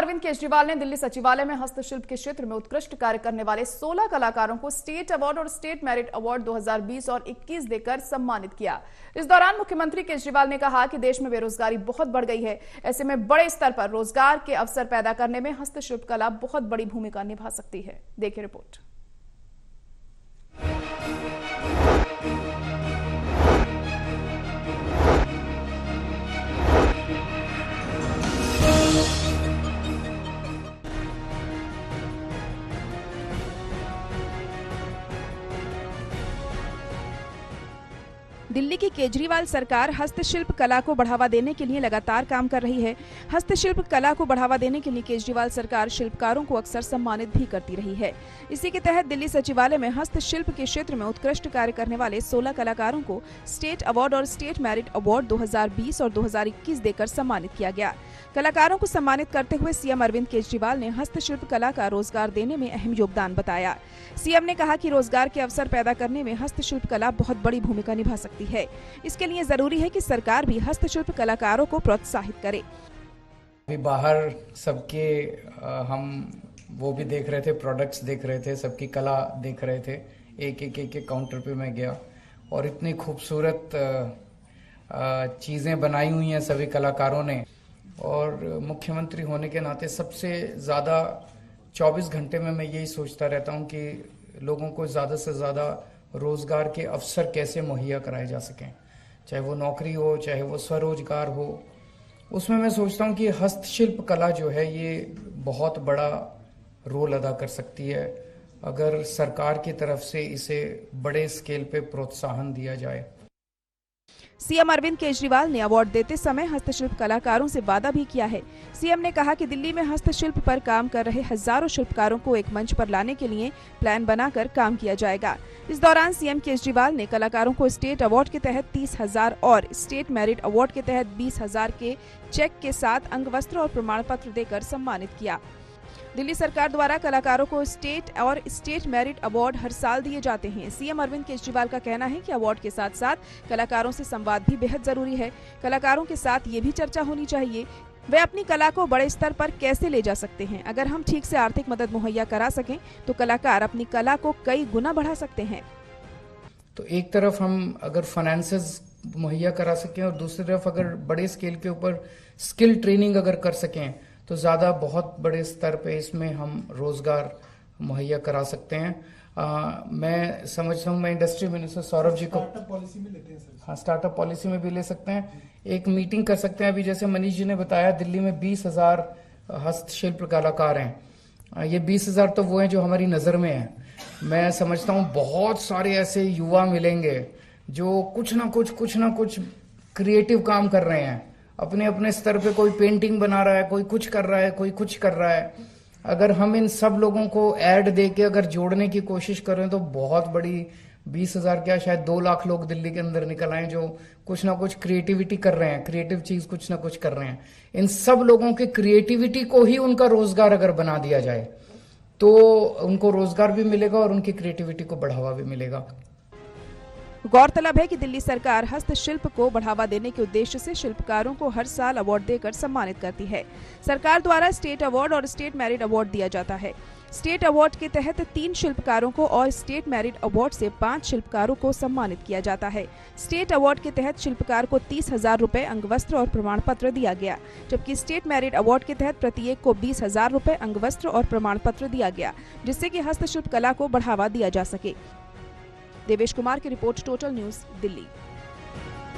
अरविंद केजरीवाल ने दिल्ली सचिवालय में हस्तशिल्प के क्षेत्र में उत्कृष्ट कार्य करने वाले 16 कलाकारों को स्टेट अवार्ड और स्टेट मेरिट अवार्ड 2020 और 21 देकर सम्मानित किया। इस दौरान मुख्यमंत्री केजरीवाल ने कहा कि देश में बेरोजगारी बहुत बढ़ गई है। ऐसे में बड़े स्तर पर रोजगार के अवसर पैदा करने में हस्तशिल्प कला बहुत बड़ी भूमिका निभा सकती है। देखिए रिपोर्ट। दिल्ली की केजरीवाल सरकार हस्तशिल्प कला को बढ़ावा देने के लिए लगातार काम कर रही है। हस्तशिल्प कला को बढ़ावा देने के लिए केजरीवाल सरकार शिल्पकारों को अक्सर सम्मानित भी करती रही है। इसी के तहत दिल्ली सचिवालय में हस्तशिल्प के क्षेत्र में उत्कृष्ट कार्य करने वाले 16 कलाकारों को स्टेट अवार्ड और स्टेट मेरिट अवार्ड 2020 और 2021 देकर सम्मानित किया गया। कलाकारों को सम्मानित करते हुए सीएम अरविंद केजरीवाल ने हस्तशिल्प कला का रोजगार देने में अहम योगदान बताया। सीएम ने कहा कि रोजगार के अवसर पैदा करने में हस्तशिल्प कला बहुत बड़ी भूमिका निभा सकती है। इसके लिए जरूरी है कि सरकार भी हस्तशिल्प कलाकारों को प्रोत्साहित करे। अभी बाहर सबके हम वो भी देख रहे थे, प्रोडक्ट्स देख रहे थे, सबकी कला देख रहे थे। एक काउंटर पे मैं गया और इतनी खूबसूरत चीज़ें बनाई हुई हैं सभी कलाकारों ने। और मुख्यमंत्री होने के नाते सबसे ज़्यादा 24 घंटे में मैं यही सोचता रहता हूं कि लोगों को ज़्यादा से ज़्यादा रोज़गार के अवसर कैसे मुहैया कराए जा सकें, चाहे वो नौकरी हो, चाहे वो स्वरोजगार हो। उसमें मैं सोचता हूं कि हस्तशिल्प कला जो है ये बहुत बड़ा रोल अदा कर सकती है अगर सरकार की तरफ से इसे बड़े स्केल पे प्रोत्साहन दिया जाए। सीएम अरविंद केजरीवाल ने अवार्ड देते समय हस्तशिल्प कलाकारों से वादा भी किया है। सीएम ने कहा कि दिल्ली में हस्तशिल्प पर काम कर रहे हजारों शिल्पकारों को एक मंच पर लाने के लिए प्लान बनाकर काम किया जाएगा। इस दौरान सीएम केजरीवाल ने कलाकारों को स्टेट अवार्ड के तहत 30,000 और स्टेट मेरिट अवार्ड के तहत 20,000 के चेक के साथ अंगवस्त्र और प्रमाण पत्र देकर सम्मानित किया। दिल्ली सरकार द्वारा कलाकारों को स्टेट और स्टेट मेरिट अवार्ड हर साल दिए जाते हैं। सीएम अरविंद केजरीवाल का कहना है कि अवार्ड के साथ साथ कलाकारों से संवाद भी बेहद जरूरी है। कलाकारों के साथ ये भी चर्चा होनी चाहिए वे अपनी कला को बड़े स्तर पर कैसे ले जा सकते हैं। अगर हम ठीक से आर्थिक मदद मुहैया करा सकें तो कलाकार अपनी कला को कई गुना बढ़ा सकते हैं। तो एक तरफ हम अगर फाइनेंसेस मुहैया करा सकें और दूसरी तरफ अगर बड़े स्केल के ऊपर स्किल ट्रेनिंग अगर कर सकें तो ज़्यादा बहुत बड़े स्तर पे इसमें हम रोज़गार मुहैया करा सकते हैं। मैं समझता हूँ मैं इंडस्ट्री मिनिस्टर सौरभ जी को पॉलिसी में लेते हैं सर। हाँ, स्टार्टअप पॉलिसी में भी ले सकते हैं। एक मीटिंग कर सकते हैं। अभी जैसे मनीष जी ने बताया दिल्ली में 20,000 हस्तशिल्प कलाकार हैं। ये 20,000 तो वो हैं जो हमारी नज़र में हैं। मैं समझता हूँ बहुत सारे ऐसे युवा मिलेंगे जो कुछ ना कुछ क्रिएटिव काम कर रहे हैं अपने अपने स्तर पे। कोई पेंटिंग बना रहा है, कोई कुछ कर रहा है, कोई कुछ कर रहा है। अगर हम इन सब लोगों को ऐड दे के अगर जोड़ने की कोशिश करें तो बहुत बड़ी 20,000 क्या शायद 2 लाख लोग दिल्ली के अंदर निकल आए जो कुछ ना कुछ क्रिएटिविटी कर रहे हैं, क्रिएटिव चीज कुछ ना कुछ कर रहे हैं। इन सब लोगों की क्रिएटिविटी को ही उनका रोजगार अगर बना दिया जाए तो उनको रोजगार भी मिलेगा और उनकी क्रिएटिविटी को बढ़ावा भी मिलेगा। गौरतलब है कि दिल्ली सरकार हस्तशिल्प को बढ़ावा देने के उद्देश्य से शिल्पकारों को हर साल अवार्ड देकर सम्मानित करती है। सरकार द्वारा स्टेट अवार्ड और स्टेट मेरिट अवार्ड दिया जाता है। स्टेट अवार्ड के तहत 3 शिल्पकारों को और स्टेट मेरिट अवार्ड से 5 शिल्पकारों को सम्मानित किया जाता है। स्टेट अवार्ड के तहत शिल्पकार को 30,000 रुपए अंगवस्त्र और प्रमाण पत्र दिया गया, जबकि स्टेट मेरिट अवार्ड के तहत प्रत्येक को 20,000 रुपए अंगवस्त्र और प्रमाण पत्र दिया गया, जिससे कि हस्तशिल्प कला को बढ़ावा दिया जा सके। देवेश कुमार की रिपोर्ट, टोटल न्यूज़, दिल्ली।